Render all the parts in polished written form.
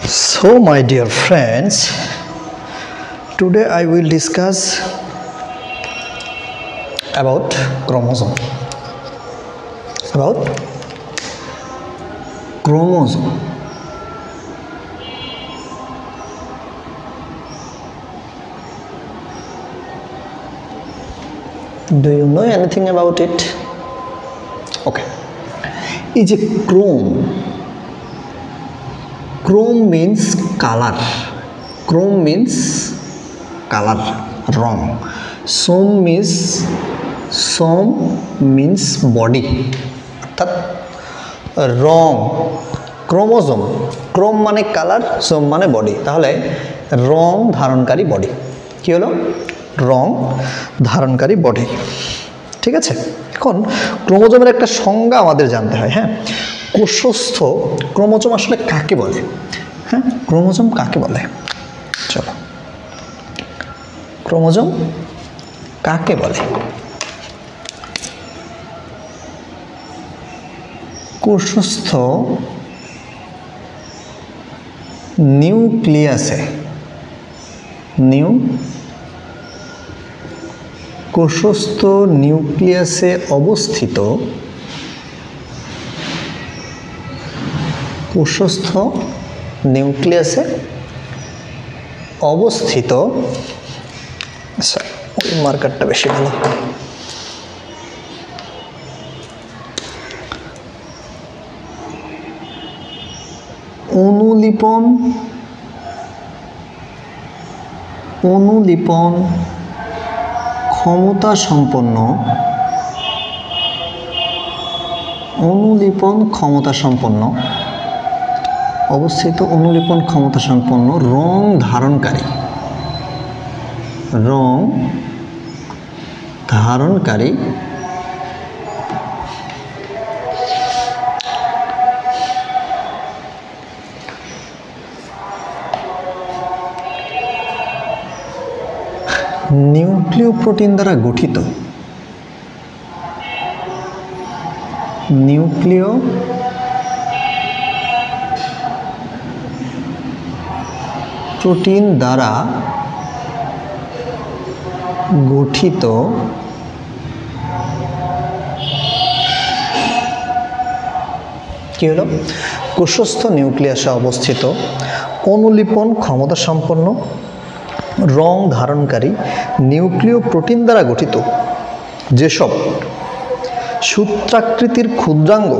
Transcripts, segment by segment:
So my dear friends, today I will discuss about chromosome. Do you know anything about it? Okay. Is a chrome. Chrome means color. Chrome means color. Wrong. Some means body. অর্থাৎ wrong. Chromosome. Chrome মানে colour, সোম মানে body. তাহলে রং ধারণকারী body. কি হলো? রং ধারণকারী body. ঠিক আছে? এখন ক্রোমোজোমের একটা সংজ্ঞা আমাদের জানতে হয়। হ্যাঁ, কোষস্থ ক্রোমোজোম আসলে কাকে বলে? হ্যাঁ, ক্রোমোজোম কাকে বলে? চলো, ক্রোমোজোম কাকে বলে? কোষস্থ নিউক্লিয়াসে কোষস্থ নিউক্লিয়াসে অবস্থিত আচ্ছা, ওই মার্কারটা বেশি ভালো। অনুলিপন ক্ষমতা সম্পন্ন অবস্থিত অনুলিপন ক্ষমতা সম্পন্ন রং ধারণকারী নিউক্লিওপ্রোটিন দ্বারা গঠিত কি হলো? কোষস্থ নিউক্লিয়াসে অবস্থিত অনুলিপন ক্ষমতা সম্পন্ন রং ধারণকারী নিউক্লিয় প্রোটিন দ্বারা গঠিত যেসব সূত্রাকৃতির ক্ষুদ্রাঙ্গ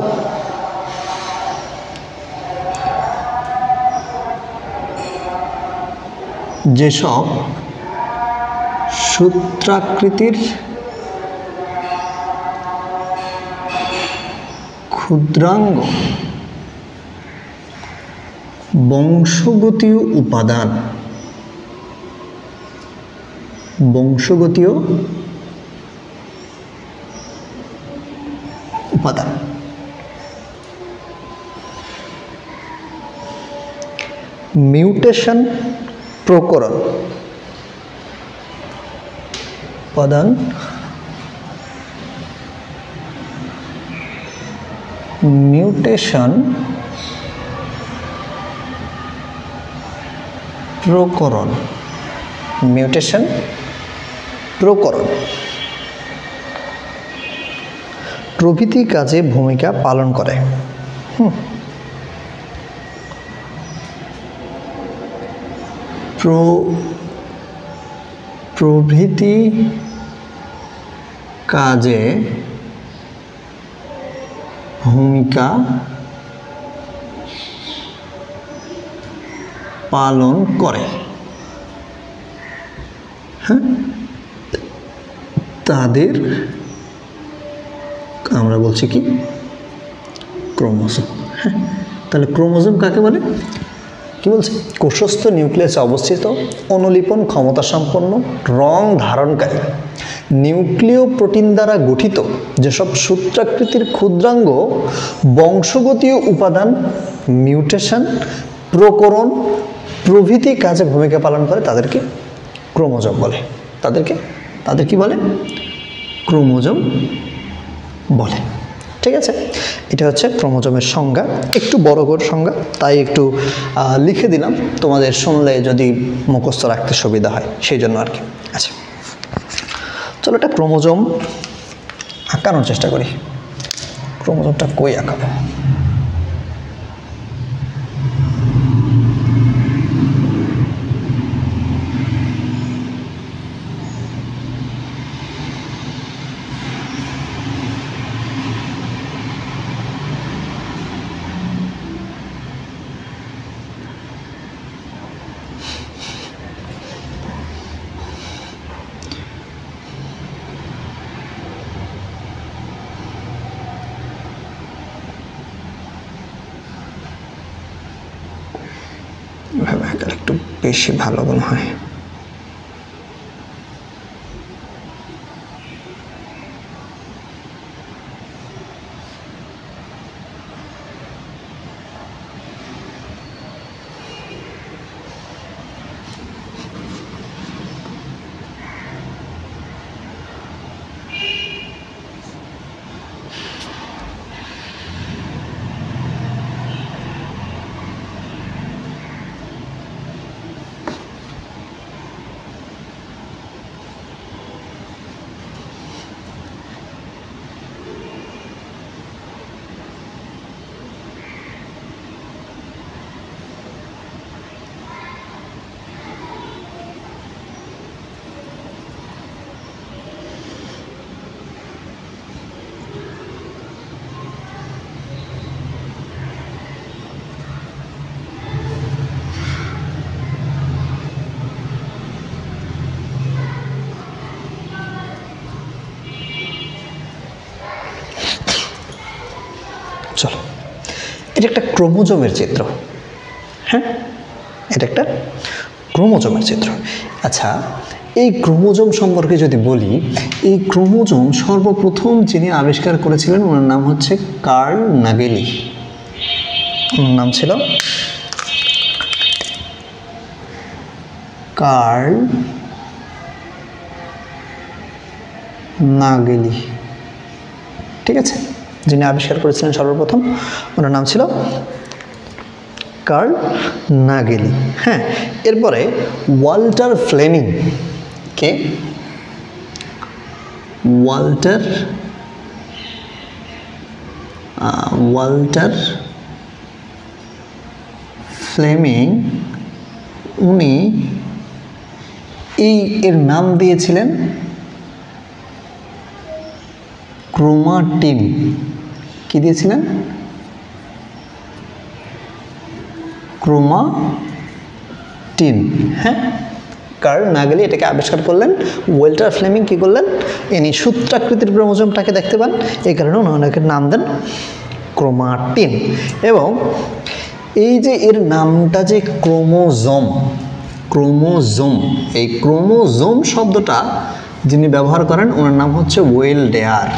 বংশগতীয় উপাদান মিউটেশন প্রকরণ উপাদান মিউটেশন প্রকরণ প্রভৃতি কাজে ভূমিকা পালন করে। প্রভৃতি কাজে ভূমিকা পালন করে। হ্যাঁ, তাদের আমরা বলছি কি? ক্রোমোজোম। হ্যাঁ, তাহলে ক্রোমোজোম কাকে বলে? কি বলছে? কোষস্থ নিউক্লিয়াসে অবস্থিত অনুলিপন ক্ষমতা সম্পন্ন রং ধারণকারী নিউক্লিয় প্রোটিন দ্বারা গঠিত যেসব সূত্রাকৃতির ক্ষুদ্রাঙ্গ বংশগতীয় উপাদান মিউটেশন প্রকরণ প্রভৃতি কাজে ভূমিকা পালন করে তাদেরকে ক্রোমোজোম বলে। তাদের কি বলে? ক্রোমোজোম বলে। ঠিক আছে, এটা হচ্ছে ক্রোমোজোমের সংজ্ঞা, একটু বড় করে সংজ্ঞা, তাই একটু লিখে দিলাম তোমাদের শুনলে যদি মুখস্থ রাখতে সুবিধা হয় সেই জন্য আর কি। আচ্ছা চলো একটা ক্রোমোজোম আঁকানোর চেষ্টা করি। ক্রোমোজোমটা কই আঁকাবো? এভাবে আঁকালে একটু বেশি ভালো মনে হয়। চলো, এটা একটা ক্রোমোজোমের চিত্র। হ্যাঁ, এটা একটা ক্রোমোজোমের চিত্র। আচ্ছা, এই ক্রোমোজোম সম্পর্কে যদি বলি, এই ক্রোমোজোম সর্বপ্রথম যিনি আবিষ্কার করেছিলেন ওনার নাম হচ্ছে কার্ল নাগেলি। ওনার নাম ছিল কার্ল নাগেলি। ঠিক আছে, যিনি আবিষ্কার করেছিলেন সর্বপ্রথম ওনার নাম ছিল কার্ল নাগেলি। হ্যাঁ, এরপরে ওয়াল্টার ফ্লেমিং, কে? ওয়াল্টার ফ্লেমিং, উনি এর নাম দিয়েছিলেন ক্রোমাটিন। কি দিয়েছিলেন? ক্রোমাটিন। হ্যাঁ, কার্ল নাগেলি এটাকে আবিষ্কার করলেন। ওয়াল্টার ফ্লেমিং কি করলেন? ইনি সূত্রাকৃতির ক্রোমোজোমটাকে দেখতে পান, এই কারণে ওনাকে নাম দেন ক্রোমাটিন। এবং এই যে এর নামটা যে ক্রোমোজোম, এই ক্রোমোজোম শব্দটা যিনি ব্যবহার করেন ওনার নাম হচ্ছে ওয়েলডেয়ার।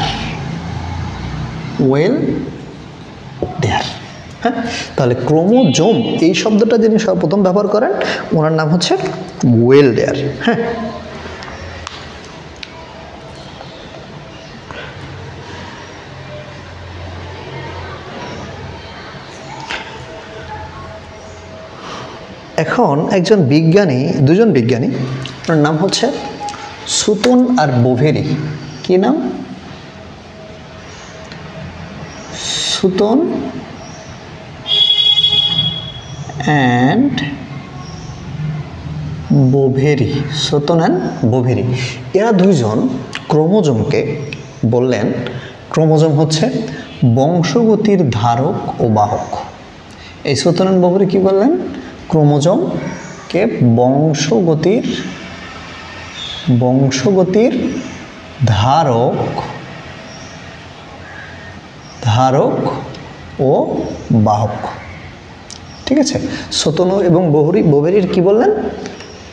হ্যাঁ, তাহলে ক্রোমোজোম এই শব্দটা যিনি সর্বপ্রথম ব্যবহার করেন ওনার নাম হচ্ছে ওয়েলডেয়ার। হ্যাঁ, এখন দুজন বিজ্ঞানী, ওনার নাম হচ্ছে সুতন আর বোভেরি। কি নাম? সুতন অ্যান্ড বোভেরি। সুতন অ্যান্ড বোভেরি, এরা দুইজন ক্রোমোজোমকে বললেন ক্রোমোজোম হচ্ছে বংশগতির ধারক ও বাহক। এই সুতন অ্যান্ড বোভেরি কি বললেন? ক্রোমোজোমকে বংশগতির ধারক ও বাহক। ঠিক আছে, সুতন এবং বোভেরির কি বললেন?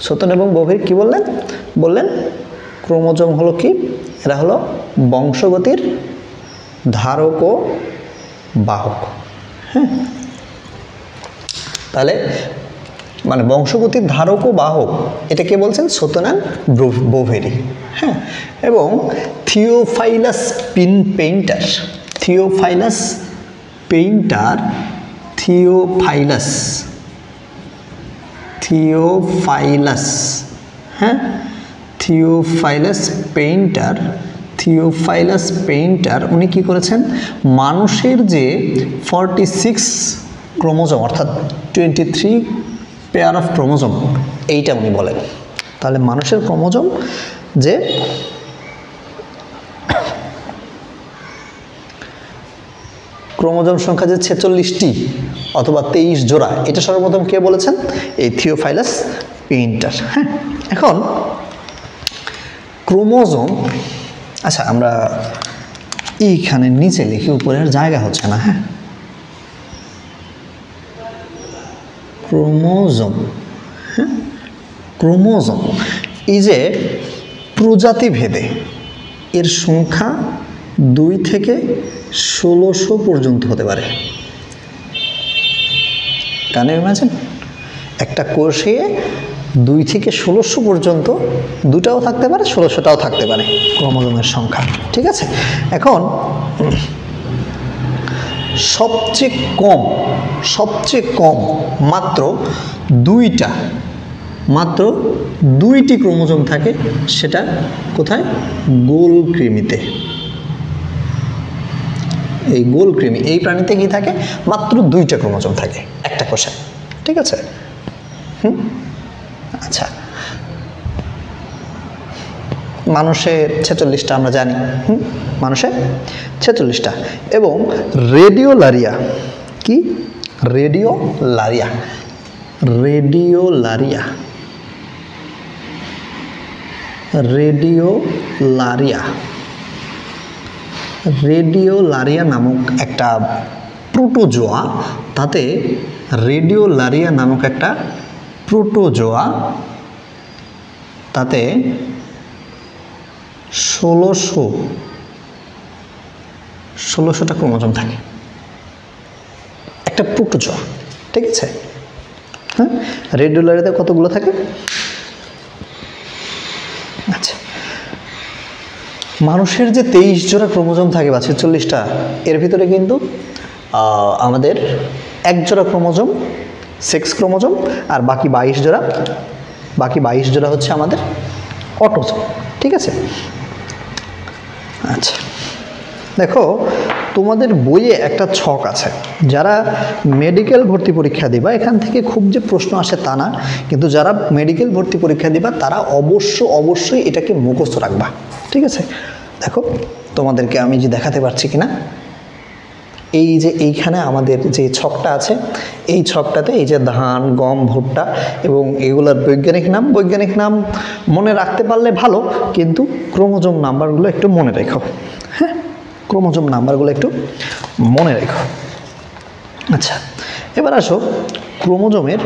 সুতন এবং বোভেরি কি বললেন ক্রোমোজোম হলো কি? এরা হলো বংশগতির ধারক ও বাহক। হ্যাঁ, তাহলে মানে বংশগতির ধারক ও বাহক এটা কে বলছেন? সুতন অ্যান্ড বোভেরি। হ্যাঁ, এবং থিওফাইলাস পেইন্টার থিওফাইলাস পেইন্টার, থিওফাইলাস, থিওফাইলাস, হ্যাঁ, থিওফাইলাস পেইন্টার, থিওফাইলাস পেইন্টার উনি কি করেছেন, মানুষের যে 46 ক্রোমোজোম অর্থাৎ 23 পেয়ার অফ ক্রোমোজোম এইটা উনি বলেন। তাহলে মানুষের ক্রোমোজোম যে ক্রোমোজোম সংখ্যা যে 46টি অথবা 23 জোড়া, এটা সর্বপ্রথম কে বলেছেন, এই থিওফাইলাস পেইন্টার। হ্যাঁ, এখন ক্রোমোজোম, আচ্ছা আমরা এইখানে নিচে লিখি, উপরে আর জায়গা হচ্ছে না। হ্যাঁ, ক্রোমোজোম, হ্যাঁ, ক্রোমোজোম এই যে প্রজাতি ভেদে এর সংখ্যা 2 থেকে 1600 পর্যন্ত হতে পারে। কেন ইমাজিন, একটা কোষে 2 থেকে 1600 পর্যন্ত, 2টাও থাকতে পারে 1600টাও থাকতে পারে ক্রোমোজোমের সংখ্যা। ঠিক আছে, এখন সবচেয়ে কম মাত্র 2টি ক্রোমোজোম থাকে, সেটা কোথায়, গোল কৃমিতে। এই গোল কৃমি এই প্রাণীতে কি থাকে, মাত্র 2টা ক্রোমোজোম থাকে একটা কোষে। ঠিক আছে, আচ্ছা, মানুষের 46টা আমরা জানি, মানুষের 46টা। এবং রেডিওলারিয়া, কি রেডিওলারিয়া, রেডিওলারিয়া, রেডিওলারিয়া, রেডিওলারিয়া নামক একটা প্রোটোজোয়া, তাতে রেডিওলারিয়া নামক একটা প্রোটোজোয়া, তাতে 1600টা ক্রোমোজোম থাকে, একটা প্রোটোজোয়া। ঠিক আছে, হ্যাঁ, রেডিওলারিয়াতে কতগুলো থাকে, আচ্ছা, মানুষের যে 23 জোড়া ক্রোমোজোম থাকে বা 46টা, এর ভিতরে কিন্তু আমাদের 1 জোড়া ক্রোমোজোম সেক্স ক্রোমোজোম, আর বাকি 22 জোড়া হচ্ছে আমাদের অটোজোম। ঠিক আছে, আচ্ছা, দেখো তোমাদের বইয়ে একটা ছক আছে, যারা মেডিকেল ভর্তি পরীক্ষা দিবা, এখান থেকে খুব যে প্রশ্ন আসে তা না, কিন্তু যারা মেডিকেল ভর্তি পরীক্ষা দিবা তারা অবশ্যই এটাকে মুখস্থ রাখবা। ঠিক আছে, দেখো তোমাদেরকে আমি যে দেখাতে পারছি কিনা, এই যে এইখানে আমাদের যে ছকটা আছে, এই ছকটাতে এই যে ধান, গম, ভুট্টা এবং এগুলোর বৈজ্ঞানিক নাম মনে রাখতে পারলে ভালো, কিন্তু ক্রোমোজোম নাম্বারগুলো একটু মনে রেখো। হ্যাঁ, ক্রোমোজোম নাম্বারগুলো একটু মনে রেখো। আচ্ছা, এবার আসো ক্রোমোজোমের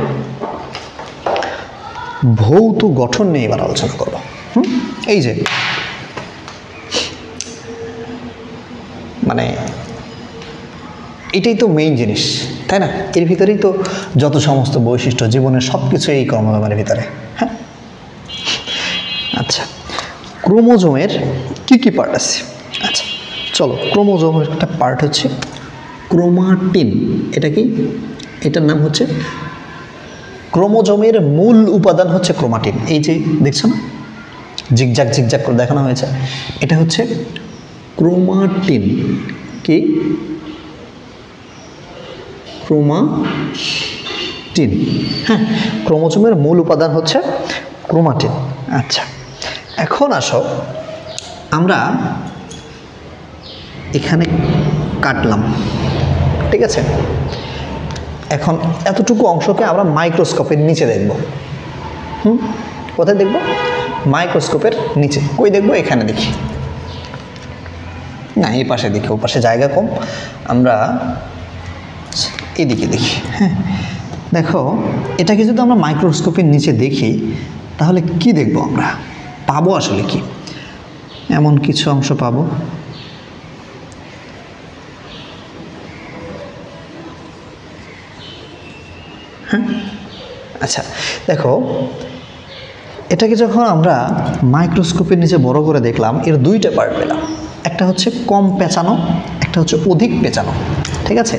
ভৌত গঠন নিয়ে এবার আলোচনা করব। এই যে মানে এটাই তো মেইন জিনিস, তাই না? এর ভিতরেই তো যত সমস্ত বৈশিষ্ট্য, জীবনের সব কিছু এই ক্রোমোজোমের ভিতরে। হ্যাঁ, আচ্ছা, ক্রোমোজোমের কি পার্ট আছে? আচ্ছা চলো, ক্রোমোজোমের একটা পার্ট হচ্ছে ক্রোমাটিন। এটা কি? এটার নাম হচ্ছে, ক্রোমোজোমের মূল উপাদান হচ্ছে ক্রোমাটিন। এই যে দেখছো না, জিগজাগ করে দেখানো হয়েছে, এটা হচ্ছে ক্রোমাটিন। কি? ক্রোমাটিন। হ্যাঁ, ক্রোমোজোমের মূল উপাদান হচ্ছে ক্রোমাটিন। আচ্ছা, এখন আসো আমরা এখানে কাটলাম, ঠিক আছে? এখন এতটুকু অংশকে আমরা মাইক্রোস্কোপের নিচে দেখব। কোথায় দেখব? মাইক্রোস্কোপের নিচে। কই দেখব? এখানে দেখি না, এই পাশে দেখি, ও পাশে জায়গা কম, আমরা এদিকে দেখি। হ্যাঁ, দেখো এটাকে যদি আমরা মাইক্রোস্কোপের নিচে দেখি তাহলে কি দেখব? আমরা পাবো আসলে কি? এমন কিছু অংশ পাবো, হ্যাঁ। আচ্ছা দেখো, এটাকে যখন আমরা মাইক্রোস্কোপের নিচে বড় করে দেখলাম, এর দুইটা পার্ট পেলাম। একটা হচ্ছে কম পেঁচানো, একটা হচ্ছে অধিক পেঁচানো, ঠিক আছে।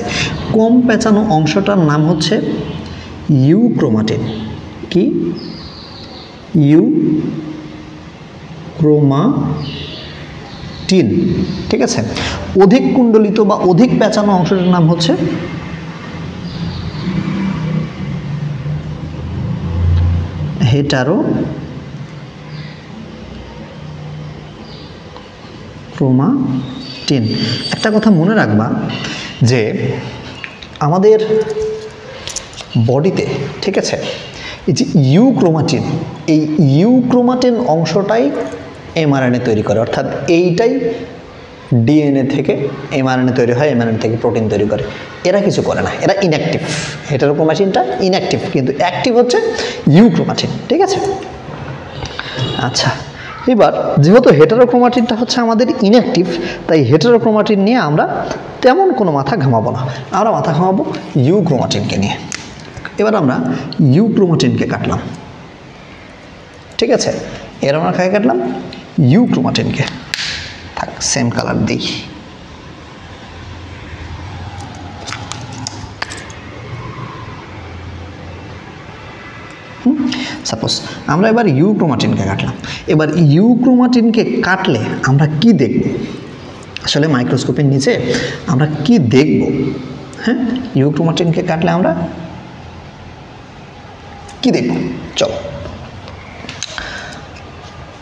কম পেঁচানো অংশটার নাম হচ্ছে ইউক্রোমাটিন। কি? ইউক্রোমাটিন, ঠিক আছে। অধিক কুণ্ডলিত বা অধিক পেঁচানো অংশটার নাম হচ্ছে হেটারোক্রোমাটিন। একটা কথা মনে রাখবা যে আমাদের বডিতে, ঠিক আছে, এই যে ইউক্রোমাটিন, এই ইউক্রোমাটিন অংশটাই এমআরএনএ তৈরি করে, অর্থাৎ এইটাই ডিএনএ থেকে এমআরএনএ তৈরি হয়, এমআরএনএ থেকে প্রোটিন তৈরি করে। এরা কিছু করে না, এরা ইনঅ্যাক্টিভ। হেটারোক্রোমাটিনটা ইনঅ্যাক্টিভ, কিন্তু অ্যাক্টিভ হচ্ছে ইউক্রোমাটিন, ঠিক আছে। আচ্ছা, এবার যেহেতু হেটারোক্রোমাটিনটা হচ্ছে আমাদের ইনঅ্যাক্টিভ, তাই হেটারোক্রোমাটিন নিয়ে আমরা তেমন কোনো মাথা ঘামাবো না, আমরা মাথা ঘামাবো ইউক্রোমাটিনকে নিয়ে। এবার আমরা ইউক্রোমাটিনকে কাটলাম, ঠিক আছে। এর আমরা কাকে কাটলাম? ইউক্রোমাটিনকে। থাক, সেম কালার দিই। সাপোজ আমরা এবার ইউক্রোমাটিনকে কাটলাম। এবার ইউক্রোমাটিনকে কাটলে আমরা কি দেখব? আসলে মাইক্রোস্কোপের নিচে আমরা কি দেখব? হ্যাঁ, ইউক্রোমাটিনকে কাটলে আমরা কি দেখব? চলো,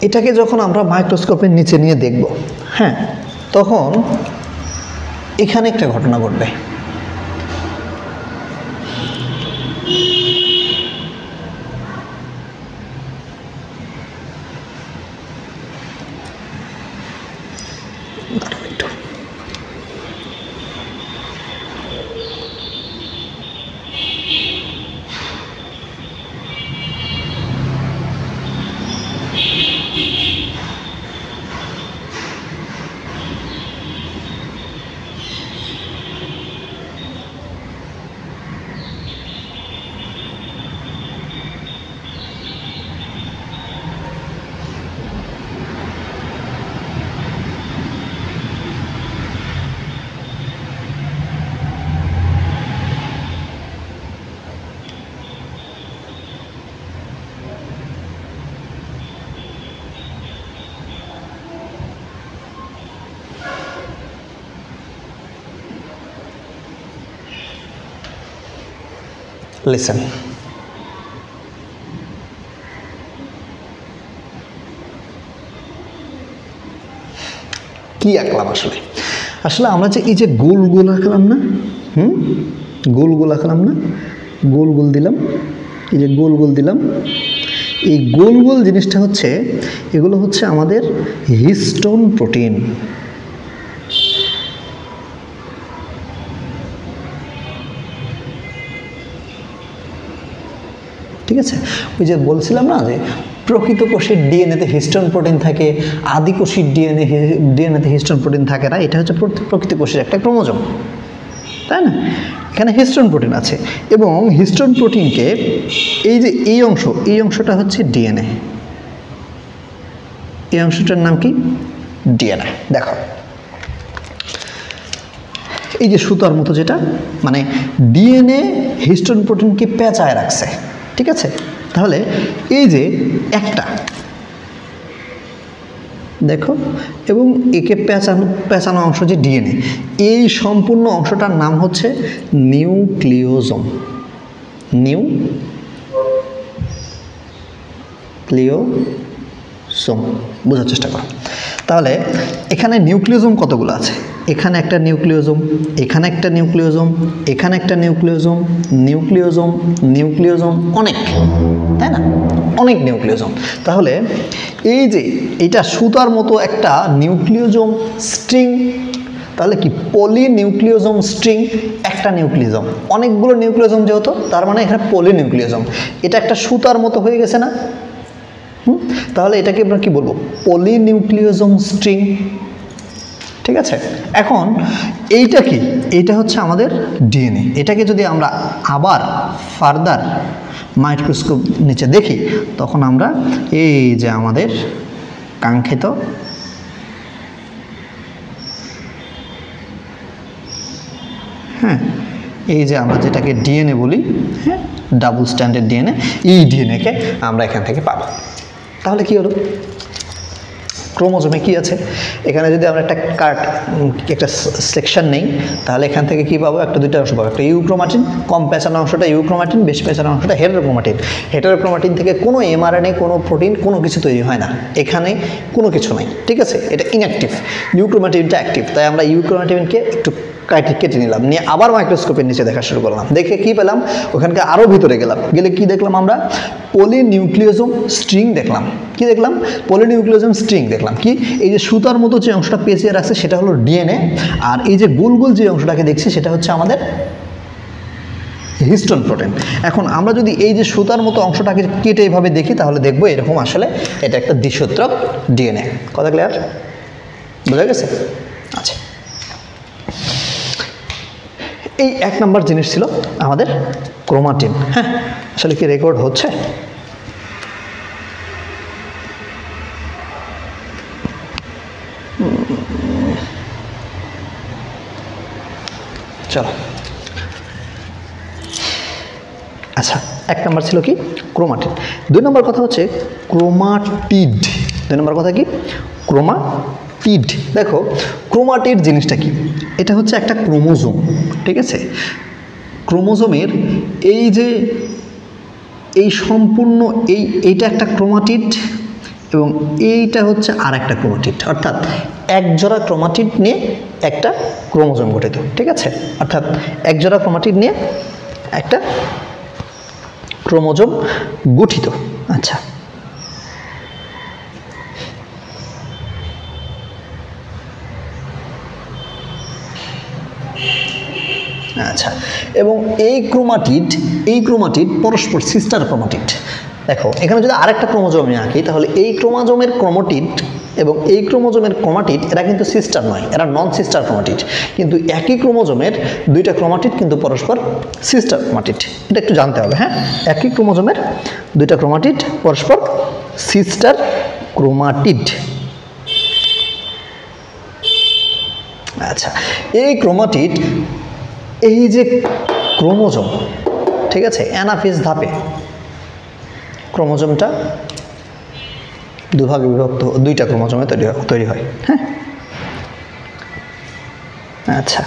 এটাকে যখন আমরা মাইক্রোস্কোপের নিচে নিয়ে দেখব, হ্যাঁ, তখন এখানে একটা ঘটনা ঘটবে। লিসেন, কি আঁকলাম আসলে? আসলে আমরা যে এই যে গোল গোল আঁকলাম না, গোল গোল আঁকলাম না, গোল গোল দিলাম, এই যে গোল গোল দিলাম, এই গোল গোল জিনিসটা হচ্ছে, এগুলো হচ্ছে আমাদের হিস্টোন প্রোটিন। ঠিক আছে, ওই যে বলছিলাম না যে প্রকৃত কোষের ডিএনএতে হিস্টোন প্রোটিন থাকে, আদি কোষের ডিএনএতে হিস্টোন প্রোটিন থাকে না, এটা হচ্ছে প্রকৃত কোষের একটা ক্রোমোজোম, তাই না? এখানে হিস্টোন প্রোটিন আছে, এবং হিস্টোন প্রোটিনকে এই যে এই অংশটা হচ্ছে ডিএনএ। এই অংশটার নাম কি? ডিএনএ। দেখো, এই যে সুতার মতো যেটা, মানে ডিএনএ হিস্টোন প্রোটিনকে পেঁচায় রাখছে, ঠিক আছে। তাহলে এই যে একটা দেখো, এবং একে পেঁচানো অংশ যে ডিএনএ, এই সম্পূর্ণ অংশটার নাম হচ্ছে নিউক্লিওজোম। নিউক্লিওজোম, বোঝার চেষ্টা করো। তাহলে এখানে নিউক্লিওজোম কতগুলো আছে? এখানে একটা নিউক্লিওজোম, এখানে একটা নিউক্লিওজোম, এখানে একটা নিউক্লিওজোম, নিউক্লিওজোম, নিউক্লিওজোম, অনেক, তাই না? অনেক নিউক্লিওজোম। তাহলে এই যে এটা সুতার মতো একটা নিউক্লিওজোম স্ট্রিং, তাহলে কি পলিনিউক্লিওজোম স্ট্রিং, একটা নিউক্লিওজোম, অনেকগুলো নিউক্লিওজোম যেহেতু, তার মানে এখানে পলিনিউক্লিওজোম। এটা একটা সুতার মতো হয়ে গেছে না? তাহলে এটাকে আমরা কি বলবো? পলিনিউক্লিওজোম স্ট্রিং, ঠিক আছে। এখন এইটা কি? এইটা হচ্ছে আমাদের ডিএনএ। এটাকে যদি আমরা আবার ফার্দার মাইক্রোস্কোপ নিচে দেখি, তখন আমরা এই যে আমাদের কাঙ্ক্ষিত হ্যাঁ, এই যে আমরা যেটাকে ডিএনএ বলি, হ্যাঁ, ডাবল স্ট্যান্ডার্ড ডিএনএ, এই ডিএনএকে আমরা এখান থেকে পাবো। তাহলে কি হলো, ক্রোমোজোমে কি আছে, এখানে যদি আমরা একটা সেকশন নেই, তাহলে এখান থেকে কি পাবো, একটা দুইটা অংশ পাবো। একটা ইউক্রোমাটিন, কম পেঁচানো অংশটা ইউক্রোমাটিন, বেশি পেঁচানো অংশটা হেটারোক্রোমাটিন। হেটারোক্রোমাটিন থেকে কোনো এমআরএনএ, কোনো প্রোটিন, কোনো কিছু তৈরি হয় না, এখানে কোনো কিছু নাই, ঠিক আছে, এটা ইনঅ্যাক্টিভ। ইউক্রোমাটিনটা অ্যাক্টিভ, তাই আমরা ইউক্রোমাটিনকে একটু কেটে নিলাম, নিয়ে আবার মাইক্রোস্কোপের নিচে দেখা শুরু করলাম, দেখে কি পেলাম, ওখানকে আরও ভিতরে গেলাম, গেলে কি দেখলাম আমরা, পলিনিউক্লিওজোম স্ট্রিং দেখলাম। কি দেখলাম, পলিনিউক্লিওজোম স্ট্রিং দেখলাম। কি, এই যে সুতার মতো যে অংশটা পেঁচিয়ে রাখছে সেটা হলো ডিএনএ, আর এই যে গোল গোল যে অংশটাকে দেখছি সেটা হচ্ছে আমাদের হিস্টোন প্রোটিন। এখন আমরা যদি এই যে সুতার মতো অংশটাকে কেটে এইভাবে দেখি, তাহলে দেখবো এরকম আসলে এটা একটা দ্বিসূত্রক ডিএনএ। কথা ক্লিয়ার, বোঝা গেছে? আচ্ছা, এই 1 নম্বর জিনিস ছিল আমাদের ক্রোমাটিন। হ্যাঁ, আসলে কি রেকর্ড হচ্ছে? চলো, আচ্ছা, 1 নম্বর ছিল কি, ক্রোমাটিন। 2 নম্বর কথা হচ্ছে ক্রোমাটিড। 2 নম্বর কথা কি, ক্রোমাটিড। দেখো, ক্রোমাটিড জিনিসটা কি, এটা হচ্ছে একটা ক্রোমোজোম, ঠিক আছে। ক্রোমোজোমের এই যে এই সম্পূর্ণ এইটা একটা ক্রোমাটিড, এবং এইটা হচ্ছে আর একটা ক্রোমাটিড, অর্থাৎ এক জোড়া ক্রোমাটিড নিয়ে একটা ক্রোমোজোম গঠিত, ঠিক আছে। অর্থাৎ এক জোড়া ক্রোমাটিড নিয়ে একটা ক্রোমোজোম গঠিত। আচ্ছা, আচ্ছা, এবং এই ক্রোমাটিড পরস্পর সিস্টার ক্রোমাটিড। দেখো, এখানে যদি আরেকটা ক্রোমোজোম আমি আঁকি, তাহলে এই ক্রোমোজোমের ক্রোমাটিড এবং এই ক্রোমোজোমের ক্রোমাটিড এরা কিন্তু সিস্টার নয়, এরা নন সিস্টার ক্রোমাটিড। কিন্তু একই ক্রোমোজোমের দুইটা ক্রোমাটিড কিন্তু পরস্পর সিস্টার ক্রোমাটিড, এটা একটু জানতে হবে। হ্যাঁ, একই ক্রোমোজোমের দুইটা ক্রোমাটিড পরস্পর সিস্টার ক্রোমাটিড। আচ্ছা, এই ক্রোমাটিড, এই যে ক্রোমোজোম, ঠিক আছে, অ্যানাফেজ ধাপে ক্রোমোজোমটা দুভাগে বিভক্ত, দুইটা ক্রোমোজোমে তৈরি হয়। হ্যাঁ, আচ্ছা,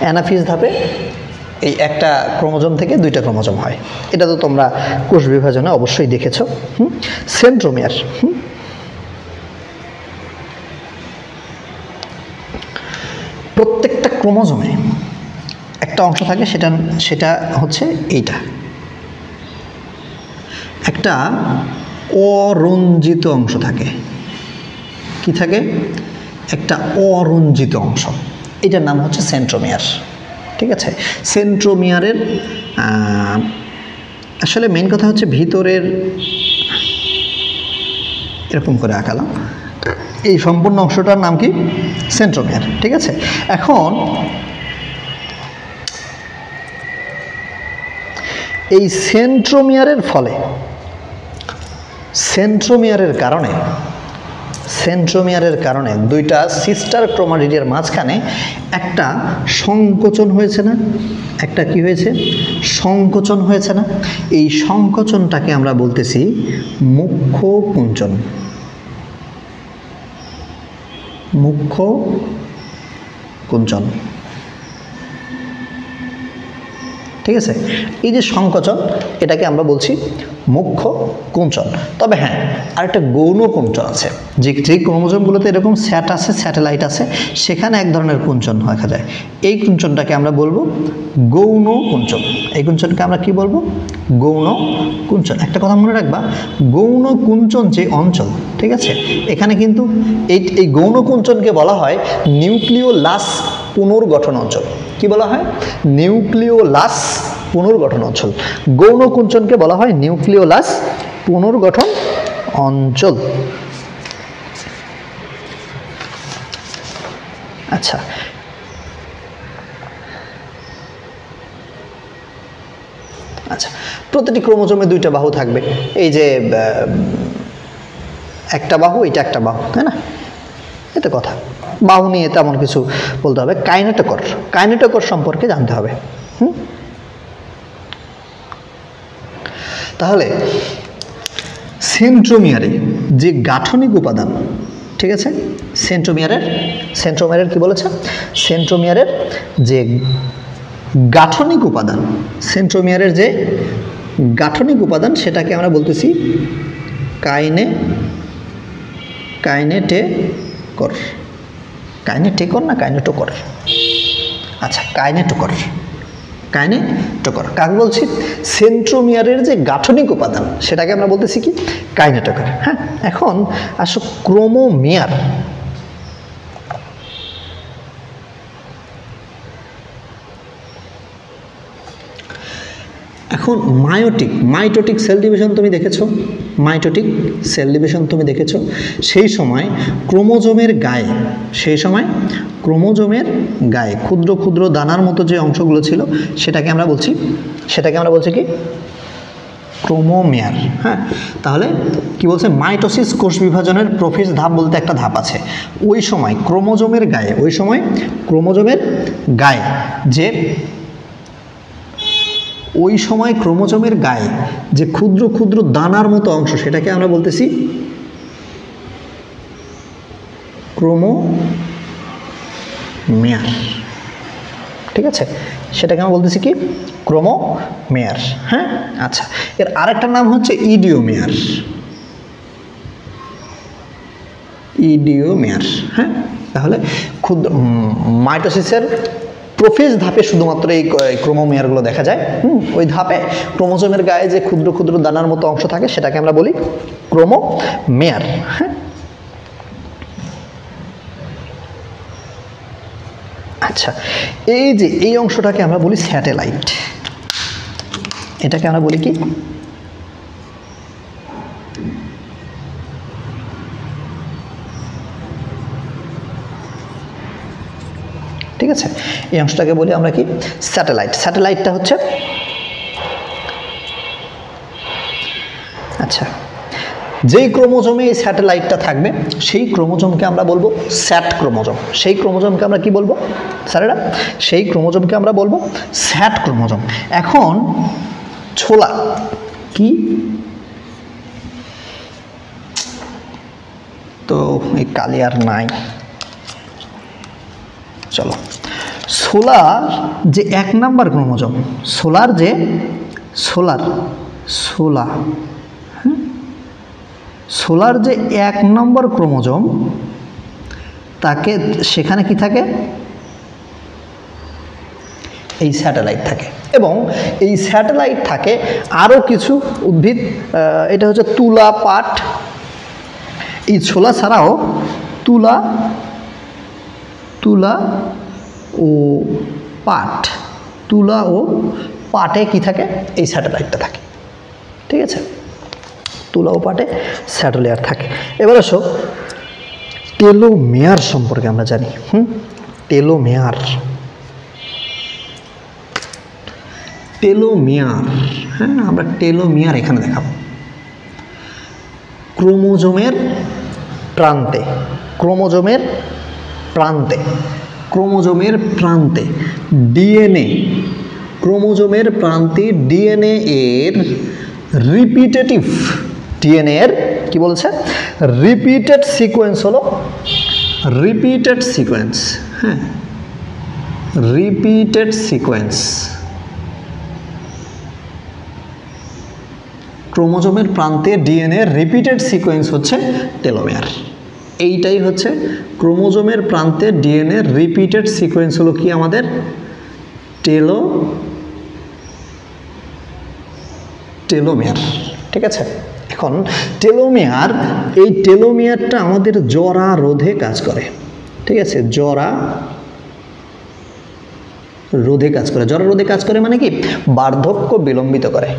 অ্যানাফেজ ধাপে এই একটা ক্রোমোজোম থেকে দুইটা ক্রোমোজোম হয়, এটা তো তোমরা কোষ বিভাজনে অবশ্যই দেখেছো। সেন্ট্রোমিয়ার, প্রত্যেকটা ক্রোমোজোমে একটা অংশ থাকে, সেটা হচ্ছে এইটা, একটা অরঞ্জিত অংশ থাকে। কি থাকে? একটা অরঞ্জিত অংশ, এটার নাম হচ্ছে সেন্ট্রোমিয়ার, ঠিক আছে। সেন্ট্রোমিয়ারের আসলে মেইন কথা হচ্ছে ভিতরের, এরকম করে আঁকালাম, এই সম্পূর্ণ অংশটার নাম কি? সেন্ট্রোমিয়ার, ঠিক আছে। এখন এই সেন্ট্রোমিয়ারের ফলে, সেন্ট্রোমিয়ারের কারণে দুইটা সিস্টার ক্রোমাটিডের মাঝখানে একটা সংকোচন হয়েছে না? একটা কি হয়েছে? সংকোচন হয়েছে না? এই সংকোচনটাকে আমরা বলতেছি মুখ্য কুঞ্চন। মুখ্য কুঞ্চন, ঠিক আছে। এই যে সংকোচন, এটাকে আমরা বলছি মুখ্য কুঞ্চন। তবে হ্যাঁ, আরেকটা গৌণ কুঞ্চন আছে, যে ক্রোমোজোমগুলোতে এরকম স্যাটেলাইট আছে, সেখানে এক ধরনের কুঞ্চন দেখা যায়। এই কুঞ্চনটাকে আমরা বলবো গৌণ কুঞ্চন। এই কুঞ্চনকে আমরা কি বলবো? গৌণ কুঞ্চন। একটা কথা মনে রাখবা, গৌণ কুঞ্চন যে অঞ্চল, ঠিক আছে, এখানে কিন্তু এই গৌণ কুঞ্চনকে বলা হয় নিউক্লিওলাস পুনর্গঠন অঞ্চল। কি বলা হয়? নিউক্লিওলাস পুনর্গঠন অঞ্চল। গৌণ কুঞ্চনকে বলা হয় নিউক্লিওলাস পুনর্গঠন অঞ্চল। আচ্ছা, আচ্ছা, প্রতিটি ক্রোমোজোমে দুইটা বাহু থাকবে। এই যে একটা বাহু, এটা একটা বাহু, তাই না? এতে কথা, বাহু নিয়ে তেমন কিছু বলতে হবে। কাইনেটোকর, কাইনেটোকর সম্পর্কে জানতে হবে। তাহলে সেন্ট্রোমিয়ারে যে গাঠনিক উপাদান, ঠিক আছে, সেন্ট্রোমিয়ারের কি বলেছে, সেন্ট্রোমিয়ারের যে গাঠনিক উপাদান, সেন্ট্রোমিয়ারের যে গাঠনিক উপাদান সেটাকে আমরা বলতেছি কাইনেটেকর। কাইনেটেকর না কাইনেটোকর? আচ্ছা, কাইনেটোকর। কাকে বলছি? সেন্ট্রোমিয়ারের যে গাঠনিক উপাদান সেটাকে আমরা বলতেছি কি? কাইনেটোকর। হ্যাঁ, এখন আসো ক্রোমোমিয়ার। এখন মাইটোটিক সেল ডিভিশন তুমি দেখেছো, মাইটোটিক সেল ডিভিশন তুমি দেখেছো। সেই সময় ক্রোমোজোমের গায়ে ক্ষুদ্র ক্ষুদ্র দানার মতো যে অংশগুলো ছিল সেটাকে আমরা বলছি কি? ক্রোমোমিয়ার। হ্যাঁ, তাহলে কি বলছে? মাইটোসিস, কোষ বিভাজনের প্রোফেজ ধাপ বলতে একটা ধাপ আছে। ওই সময় ক্রোমোজোমের গায়ে যে ক্ষুদ্র ক্ষুদ্র দানার মতো অংশ সেটাকে আমরা বলতেছি ক্রোমোমিয়ার। ঠিক আছে, সেটাকে আমরা বলতেছি কি? ক্রোমোমিয়ার। হ্যাঁ, আচ্ছা, এর আরেকটা নাম হচ্ছে ইডিওমিয়ার। হ্যাঁ, তাহলে মাইটোসিসের প্রোফেজ ধাপে শুধুমাত্র এই ক্রোমোমিয়ারগুলো দেখা যায়। ওই ধাপে ক্রোমোজোমের গায়ে যে ক্ষুদ্র ক্ষুদ্র দানার মতো অংশ থাকে সেটাকে আমরা বলি ক্রোমোমিয়ার। হ্যাঁ, আচ্ছা, এই অংশটাকে আমরা বলি স্যাটেলাইট। এটাকে আমরা বলি কি? ঠিক আছে, এই অংশটাকে বলি আমরা কি? স্যাটেলাইট। স্যাটেলাইটটা হচ্ছে, আচ্ছা, যেই ক্রোমোজোমে এই স্যাটেলাইটটা থাকবে সেই ক্রোমোজোমকে আমরা বলবো স্যাট ক্রোমোজোম। সেই ক্রোমোজোমকে আমরা কি বলবো স্যারেরা? সেই ক্রোমোজোমকে আমরা বলবো স্যাট ক্রোমোজোম। এখন ছোলা কি? তো এই কালি আর নাই, চলো। সোলার যে 1 নাম্বার ক্রোমোজোম, সোলার যে 1 নম্বর ক্রোমোজোম, তাকে সেখানে কি থাকে? এই স্যাটেলাইট থাকে। এবং এই স্যাটেলাইট থাকে আরও কিছু উদ্ভিদ, এটা হচ্ছে তুলা, পাট। এই ছোলা ছাড়াও তুলা ও পাটে কি থাকে? এই স্যাটেলাইটটা থাকে। ঠিক আছে, তুলা ও পাটে স্যাটেলাইট থাকে। এবার আসো টেলোমিয়ার সম্পর্কে আমরা জানি। টেলোমিয়ার, হ্যাঁ, আমরা টেলোমিয়ার এখানে দেখাবো। ক্রোমোজোমের প্রান্তে ডিএনএ এর রিপিটেটিভ, ডিএনএ এর কি বলছে? রিপিটেড সিকোয়েন্স হলো হ্যাঁ, রিপিটেড সিকোয়েন্স। ক্রোমোজোমের প্রান্তে ডিএনএ রিপিটেড সিকোয়েন্স হচ্ছে টেলোমিয়ার। এইটাই হচ্ছে ক্রোমোজোমের প্রান্তে ডিএনএ রিপিটেড সিকোয়েন্স হলো কি? আমাদের টেলোমিয়ার। ঠিক আছে, এখন এই টেলোমিয়ারটা আমাদের জরা রোধে কাজ করে। ঠিক আছে, জরা রোধে কাজ করে মানে কি? বার্ধক্য বিলম্বিত করে।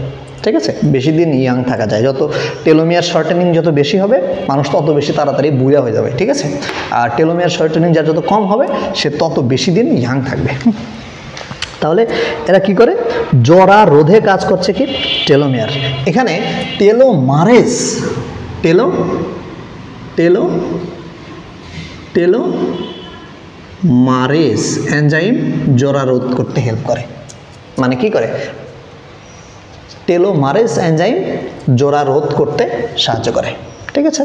ঠিক আছে, বেশি দিন ইয়াং থাকা যায়। যত টেলোমিয়ার শর্টেনিং যত বেশি হবে, মানুষ তত বেশি তাড়াতাড়ি বুড়া হয়ে যাবে। ঠিক আছে, আর টেলোমিয়ার শর্টেনিং যার যত কম হবে সে তত বেশি দিন ইয়াং থাকবে। তাহলে এরা কি করে? জরা রোধে কাজ করছে কি? টেলোমিয়ার। এখানে টেলোমারেজ এনজাইম জোড়া রোধ করতে হেল্প করে। মানে কি করে? টেলোমারেজ এনজাইম জোড়া রোধ করতে সাহায্য করে। ঠিক আছে?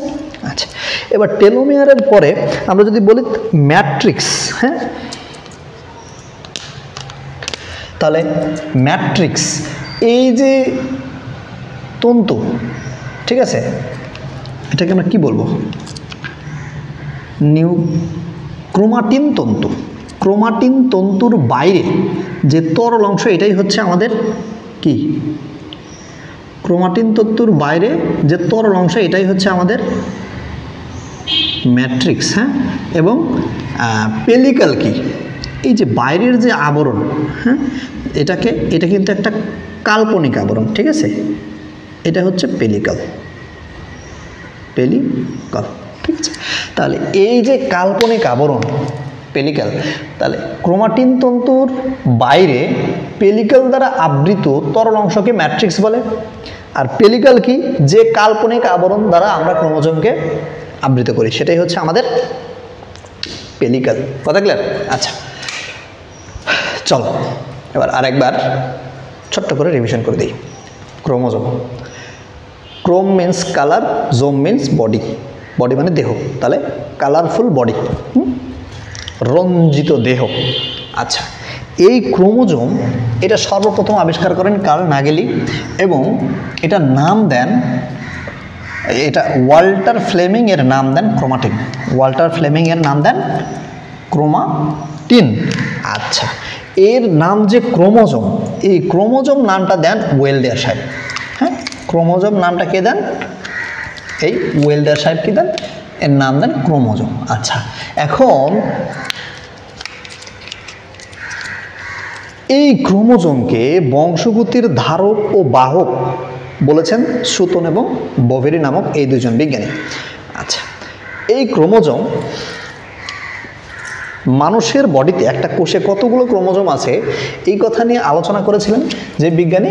আচ্ছা, এবার টেলোমিয়ারের পরে আমরা যদি বলি ম্যাট্রিক্স, হ্যাঁ, তাহলে ম্যাট্রিক্স এই যে তন্তু, ঠিক আছে, এটাকে আমরা কি বলবো? ক্রোমাটিন তন্তু। ক্রোমাটিন তন্তুর বাইরে যে তরল অংশ, এটাই হচ্ছে আমাদের কি? ক্রোমাটিন তন্তুর বাইরে যে তরল অংশ, এটাই হচ্ছে আমাদের ম্যাট্রিক্স। হ্যাঁ, এবং পেলিকাল কি? এই যে বাইরের যে আবরণ, হ্যাঁ, এটা কিন্তু একটা কাল্পনিক আবরণ। ঠিক আছে, এটা হচ্ছে পেলিকাল। ঠিক আছে, তাহলে এই যে কাল্পনিক আবরণ পেলিকাল, তাহলে ক্রোমাটিন তন্তুর বাইরে পেলিকাল দ্বারা আবৃত তরল অংশকে ম্যাট্রিক্স বলে। আর পেলিকাল কি? যে কাল্পনিক আবরণ দ্বারা আমরা ক্রোমোজোমকে আবৃত করি, সেটাই হচ্ছে আমাদের পেলিকাল। কথা ক্লিয়ার? আচ্ছা, চলো এবার আরেকবার ছোট্ট করে রিভিশন করে দিই। Chromosome, Chrome means colour, জোম means body. Body মানে দেহ, তাহলে কালারফুল বডি, রঞ্জিত দেহ। আচ্ছা, এই ক্রোমোজোম এটা সর্বপ্রথম আবিষ্কার করেন কার্ল নাগেলি, এবং এটা নাম দেন, এটা ওয়াল্টার ফ্লেমিং এর নাম দেন ক্রোমাটিন। ওয়াল্টার ফ্লেমিং এর নাম দেন ক্রোমাটিন। আচ্ছা, এর নাম যে ক্রোমোজোম, এই ক্রোমোজোম নামটা দেন ওয়েলডার সাহেব। হ্যাঁ, ক্রোমোজোম নামটা কে দেন? এই ওয়েলডার সাহেব কি দেন? এর নাম দেন ক্রোমোজোম। আচ্ছা, এখন এই ক্রোমোজোমকে বংশগতির ধারক ও বাহক বলেছেন সুতন এবং বভেরি নামক এই দুজন বিজ্ঞানী। আচ্ছা, এই ক্রোমোজোম মানুষের বডিতে একটা কোষে কতগুলো ক্রোমোজোম আছে এই কথা নিয়ে আলোচনা করেছিলেন যে বিজ্ঞানী।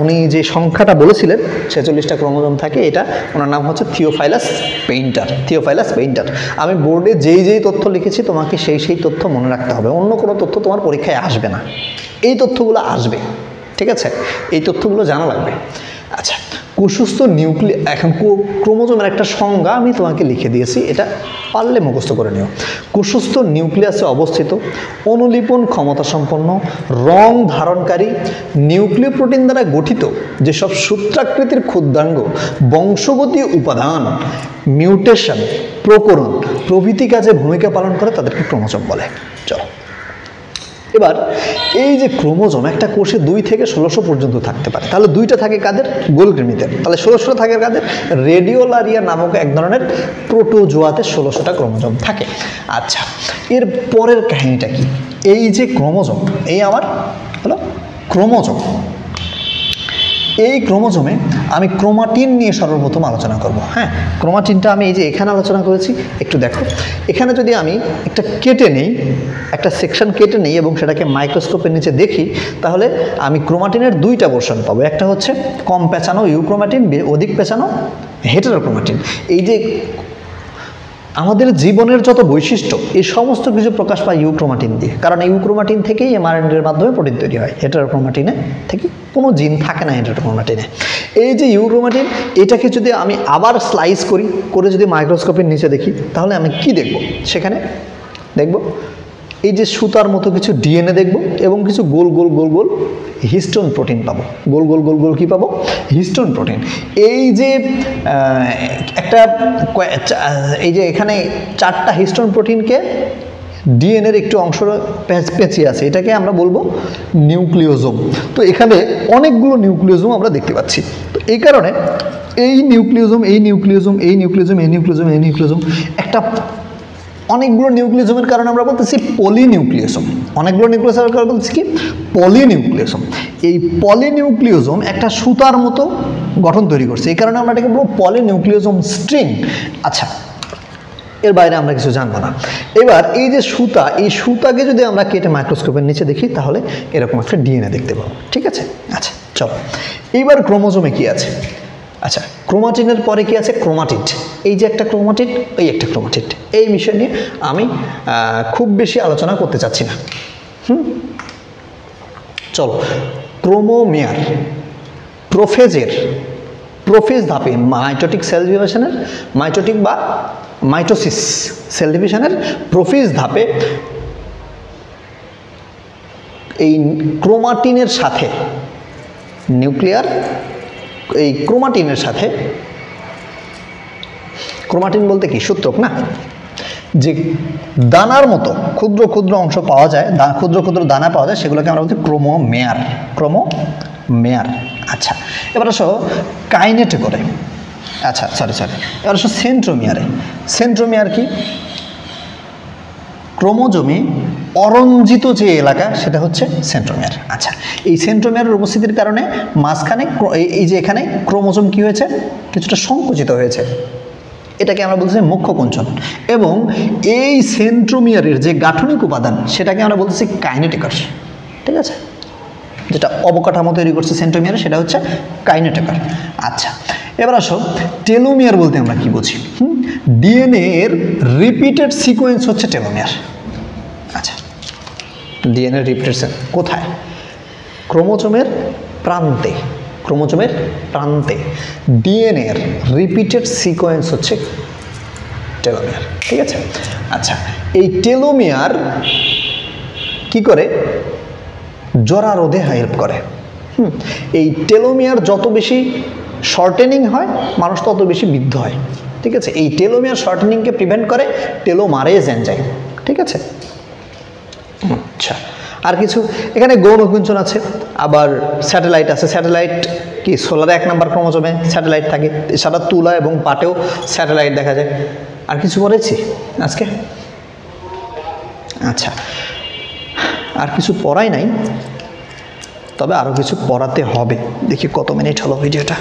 উনি যে সংখ্যাটা বলেছিলেন 46টা ক্রোমোজোম থাকে, এটা ওনার নাম হচ্ছে থিওফাইলাস পেইন্টার। আমি বোর্ডে যেই তথ্য লিখেছি তোমাকে সেই তথ্য মনে রাখতে হবে, অন্য কোনো তথ্য তোমার পরীক্ষায় আসবে না, এই তথ্যগুলো আসবে। ঠিক আছে, এই তথ্যগুলো জানা লাগবে। আচ্ছা, কোষস্থ এখন ক্রোমোজোমের একটা সংজ্ঞা আমি তোমাকে লিখে দিয়েছি, এটা পারলে মুখস্থ করে নিও। কোষস্থ নিউক্লিয়াসে অবস্থিত, অনুলিপন ক্ষমতা সম্পন্ন, রং ধারণকারী, নিউক্লিয় প্রোটিন দ্বারা গঠিত যেসব সূত্রাকৃতির ক্ষুদ্রাঙ্গ, বংশগতীয় উপাদান, মিউটেশন, প্রকরণ প্রভৃতি কাজে ভূমিকা পালন করে তাদেরকে ক্রোমোজোম বলে। চলো এবার এই যে ক্রোমোজোম একটা কোষে 2 থেকে 1600 পর্যন্ত থাকতে পারে, তাহলে 2টা থাকে কাদের? গোলকৃমিদের। তাহলে 1600টা থাকে কাদের? রেডিওলারিয়া নামক এক ধরনের প্রোটোজোয়াতে 1600টা ক্রোমোজোম থাকে। আচ্ছা, এর পরের কাহিনীটা কি? এই যে ক্রোমোজোম, এই আমার হলো ক্রোমোজোম। এই ক্রোমোজোমে আমি ক্রোমাটিন নিয়ে সর্বপ্রথম আলোচনা করব। হ্যাঁ, ক্রোমাটিনটা আমি এই যে এখানে আলোচনা করেছি, একটু দেখো। এখানে যদি আমি একটা সেকশন কেটে নেই এবং সেটাকে মাইক্রোস্কোপের নিচে দেখি, তাহলে আমি ক্রোমাটিনের 2টা পোর্শন পাবো। একটা হচ্ছে কম পেঁচানো ইউক্রোমাটিন, অধিক পেঁচানো হেটেরোক্রোমাটিন। এই যে আমাদের জীবনের যত বৈশিষ্ট্য, এই সমস্ত কিছু প্রকাশ পায় ইউক্রোমাটিন দিয়ে, কারণ ইউক্রোমাটিন থেকেই এমআরএনএর মাধ্যমে প্রোটিন তৈরি হয়। হেটেরোক্রোমাটিনে থেকে কোনো জিন থাকে না হেটেরোক্রোমাটিনে। এই যে ইউক্রোমাটিন, এটাকে যদি আমি আবার স্লাইস করে যদি মাইক্রোস্কোপের নিচে দেখি, তাহলে আমি কি দেখব? সেখানে দেখব এই যে সুতার মতো কিছু ডিএনএ দেখব, এবং কিছু গোল গোল হিস্টোন প্রোটিন পাবো। গোল গোল কি পাবো? Histone protein. এই যে এই যে এখানে 4টা হিস্টোন প্রোটিনকে ডিএনএর একটু অংশ পেঁচিয়ে আছে, এটাকে আমরা বলবো নিউক্লিওজোম। তো এখানে অনেকগুলো নিউক্লিওজোম আমরা দেখতে পাচ্ছি। তো এই কারণে এই নিউক্লিওজোম একটা অনেকগুলো নিউক্লিওজোমের কারণে আমরা বলতেছি পলিনিউক্লিওজোম। অনেকগুলো নিউক্লিওজোমের কারণে বলতেছি কি? পলিনিউক্লিওজোম। এই পলিনিউক্লিওজোম একটা সুতার মতো গঠন তৈরি করছে, এই কারণে আমরা এটাকে বলবো পলিনিউক্লিওজোম স্ট্রিং। আচ্ছা, এর বাইরে আমরা কিছু জানবো না। এবার এই যে সুতা, এই সুতাকে যদি আমরা কেটে মাইক্রোস্কোপের নিচে দেখি, তাহলে এরকম একটা ডিএনএ দেখতে পাবো। ঠিক আছে? আচ্ছা, চলো এইবার ক্রোমোজোমে কি আছে? আচ্ছা, ক্রোমাটিনের পরে কি আছে? ক্রোমাটিড। এই যে একটা ক্রোমাটিড, এই একটা ক্রোমাটিড। এই বিষয় নিয়ে আমি খুব বেশি আলোচনা করতে চাচ্ছি না। চলো, ক্রোমোমেয়ার প্রোফেজ ধাপে মাইটোটিক সেল ডিভিশনের, মাইটোটিক বা মাইটোসিস সেল ডিভিশনের প্রোফেজ ধাপে এই ক্রোমাটিনের সাথে নিউক্লিয়ার, এই ক্রোমাটিনের সাথে, ক্রোমাটিন বলতে কি? সূত্রক না, যে দানার মতো ক্ষুদ্র ক্ষুদ্র অংশ পাওয়া যায়, ক্ষুদ্র ক্ষুদ্র দানা পাওয়া যায়, সেগুলোকে আমরা বলছি ক্রোমোমেয়ার। ক্রোমোমেয়ার। আচ্ছা, এবার আসো কাইনেটে করে, আচ্ছা সরি এবার আসো সেন্ট্রোমিয়ারে। সেন্ট্রোমিয়ার কি? ক্রোমোজোমে অরঞ্জিত যে এলাকা সেটা হচ্ছে সেন্ট্রোমিয়ার। আচ্ছা, এই সেন্ট্রোমিয়ারের উপস্থিতির কারণে মাঝখানে এই যে এখানে ক্রোমোজোম কি হয়েছে? কিছুটা সংকুচিত হয়েছে, এটাকে আমরা বলতেছি মুখ্য কুঞ্চন। এবং এই সেন্ট্রোমিয়ারের যে গাঠনিক উপাদান সেটাকে আমরা বলতেছি কাইনেটিকার। ঠিক আছে, যেটা অবকাঠামো তৈরি করছে সেন্ট্রোমিয়ারে সেটা হচ্ছে কাইনেটিকার। আচ্ছা, এবার আসো টেলোমিয়ার বলতে আমরা কি বুঝি? ডিএনএ এর রিপিটেড সিকোয়েন্স হচ্ছে টেলোমিয়ার। আচ্ছা, ডিএনএ রিপিটেড কোথায়? ক্রোমোজোমের প্রান্তে, ক্রোমোজোমের প্রান্তে ডিএনএ এর রিপিটেড সিকোয়েন্স হচ্ছে টেলোমিয়ার। ঠিক আছে, আচ্ছা, এই টেলোমিয়ার কি করে? জরা রোধে হেল্প করে। এই টেলোমিয়ার যত বেশি শর্টেনিং হয়, মানুষ তত বেশি বৃদ্ধ হয়। ঠিক আছে, এই টেলোমিয়ার শর্টেনিংকে প্রিভেন্ট করে টেলোমারেজ এনজাইম। ঠিক আছে, আচ্ছা, আর কিছু এখানে গৌণ কুঞ্চন আছে, আবার স্যাটেলাইট আছে। স্যাটেলাইট কি? সোলারে 1 নম্বর ক্রোমোজোমে স্যাটেলাইট থাকে, এছাড়া তুলা এবং পাটেও স্যাটেলাইট দেখা যায়। আর কিছু পড়েছি আজকে? আচ্ছা, আর কিছু পড়াই নাই, তবে আরও কিছু পড়াতে হবে। দেখি কত মিনিট হলো ভিডিওটা।